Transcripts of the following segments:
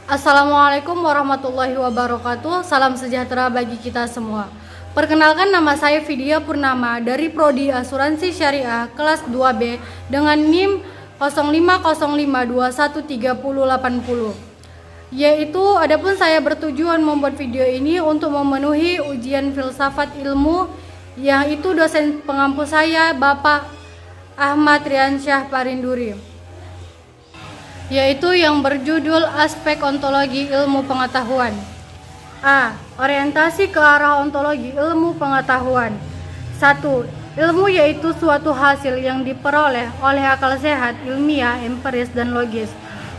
Assalamualaikum warahmatullahi wabarakatuh. Salam sejahtera bagi kita semua. Perkenalkan, nama saya Vidya Purnama dari Prodi Asuransi Syariah kelas 2B dengan NIM 0505213080. Adapun saya bertujuan membuat video ini untuk memenuhi ujian filsafat ilmu, yang itu dosen pengampu saya Bapak Ahmad Riansyah Parinduri, yaitu yang berjudul Aspek Ontologi Ilmu Pengetahuan. A. Orientasi ke arah ontologi ilmu pengetahuan. 1. Ilmu yaitu suatu hasil yang diperoleh oleh akal sehat, ilmiah, empiris, dan logis.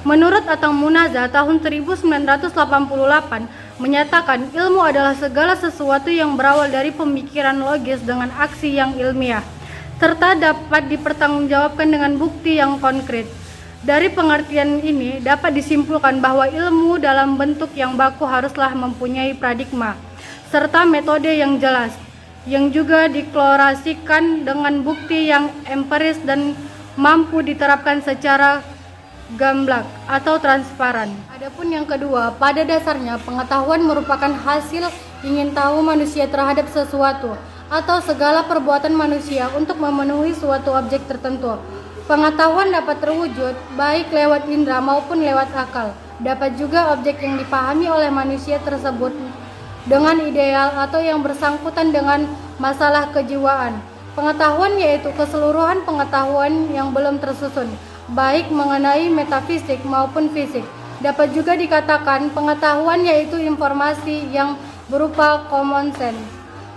Menurut Atang Munaza tahun 1988 menyatakan ilmu adalah segala sesuatu yang berawal dari pemikiran logis dengan aksi yang ilmiah, serta dapat dipertanggungjawabkan dengan bukti yang konkret. Dari pengertian ini dapat disimpulkan bahwa ilmu dalam bentuk yang baku haruslah mempunyai paradigma serta metode yang jelas, yang juga deklarasikan dengan bukti yang empiris dan mampu diterapkan secara gamblang atau transparan. Adapun yang kedua, pada dasarnya pengetahuan merupakan hasil ingin tahu manusia terhadap sesuatu atau segala perbuatan manusia untuk memenuhi suatu objek tertentu. Pengetahuan dapat terwujud baik lewat indera maupun lewat akal. Dapat juga objek yang dipahami oleh manusia tersebut dengan ideal atau yang bersangkutan dengan masalah kejiwaan. Pengetahuan yaitu keseluruhan pengetahuan yang belum tersusun, baik mengenai metafisik maupun fisik. Dapat juga dikatakan pengetahuan yaitu informasi yang berupa common sense,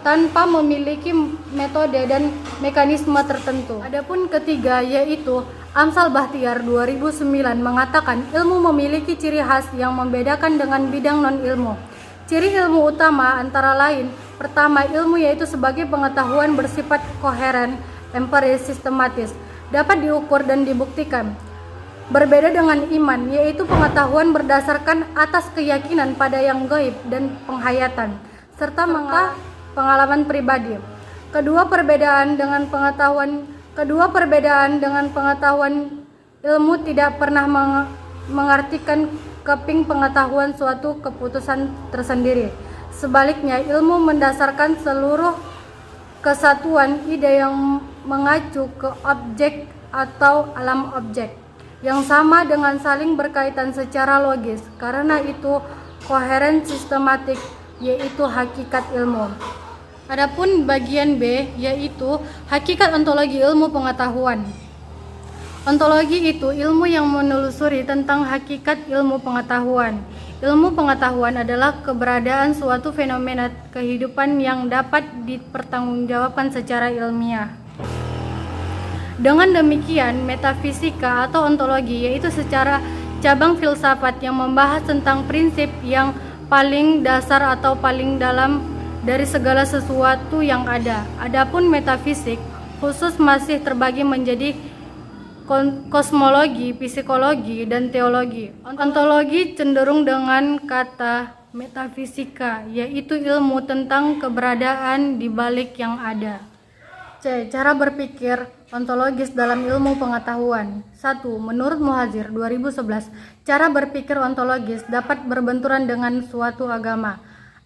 tanpa memiliki metode dan mekanisme tertentu. Adapun ketiga yaitu Amsal Bahtiar 2009 mengatakan ilmu memiliki ciri khas yang membedakan dengan bidang non-ilmu. Ciri ilmu utama antara lain: pertama, ilmu yaitu sebagai pengetahuan bersifat koheren, empiris, sistematis, dapat diukur dan dibuktikan. Berbeda dengan iman, yaitu pengetahuan berdasarkan atas keyakinan pada yang gaib dan penghayatan, serta pengalaman pribadi. Kedua perbedaan dengan pengetahuan ilmu tidak pernah mengartikan keping pengetahuan suatu keputusan tersendiri. Sebaliknya, ilmu mendasarkan seluruh kesatuan ide yang mengacu ke objek atau alam objek yang sama dengan saling berkaitan secara logis. Karena itu koheren sistematik yaitu hakikat ilmu. Adapun bagian B yaitu hakikat ontologi ilmu pengetahuan. Ontologi itu ilmu yang menelusuri tentang hakikat ilmu pengetahuan. Ilmu pengetahuan adalah keberadaan suatu fenomena kehidupan yang dapat dipertanggungjawabkan secara ilmiah. Dengan demikian, metafisika atau ontologi yaitu secara cabang filsafat yang membahas tentang prinsip yang paling dasar atau paling dalam dari segala sesuatu yang ada. Adapun metafisik khusus masih terbagi menjadi kosmologi, psikologi, dan teologi. Ontologi cenderung dengan kata metafisika, yaitu ilmu tentang keberadaan di balik yang ada. C. Cara berpikir ontologis dalam ilmu pengetahuan. 1. Menurut Muhadzir 2011, cara berpikir ontologis dapat berbenturan dengan suatu agama.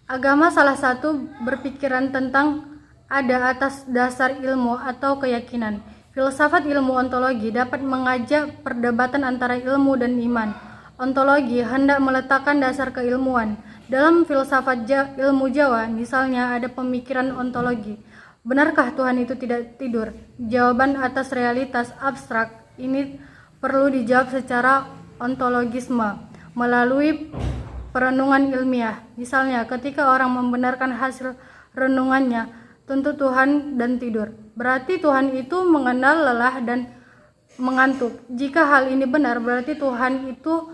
Agama salah satu berpikiran tentang ada atas dasar ilmu atau keyakinan. Filsafat ilmu ontologi dapat mengajak perdebatan antara ilmu dan iman. Ontologi hendak meletakkan dasar keilmuan. Dalam filsafat ilmu Jawa, misalnya ada pemikiran ontologi. Benarkah Tuhan itu tidak tidur? Jawaban atas realitas abstrak ini perlu dijawab secara ontologisme melalui perenungan ilmiah. Misalnya, ketika orang membenarkan hasil renungannya, tentu Tuhan dan tidur, berarti Tuhan itu mengenal lelah dan mengantuk. Jika hal ini benar, berarti Tuhan itu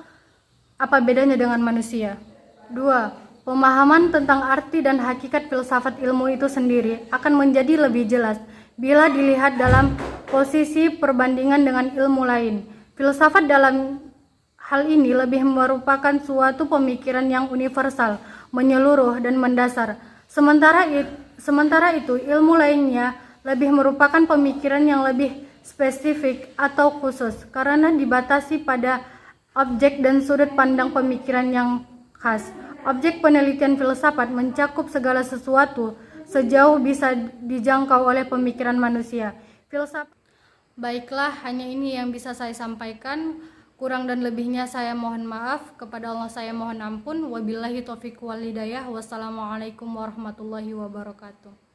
apa bedanya dengan manusia? 2. Pemahaman tentang arti dan hakikat filsafat ilmu itu sendiri akan menjadi lebih jelas bila dilihat dalam posisi perbandingan dengan ilmu lain. Filsafat dalam hal ini lebih merupakan suatu pemikiran yang universal, menyeluruh, dan mendasar. Sementara itu, ilmu lainnya lebih merupakan pemikiran yang lebih spesifik atau khusus, karena dibatasi pada Objek dan sudut pandang pemikiran yang khas. Objek penelitian filsafat mencakup segala sesuatu sejauh bisa dijangkau oleh pemikiran manusia. Filsafat. Baiklah, hanya ini yang bisa saya sampaikan. Kurang dan lebihnya saya mohon maaf. Kepada Allah saya mohon ampun. Wabillahi taufiq wal hidayah. Wassalamualaikum warahmatullahi wabarakatuh.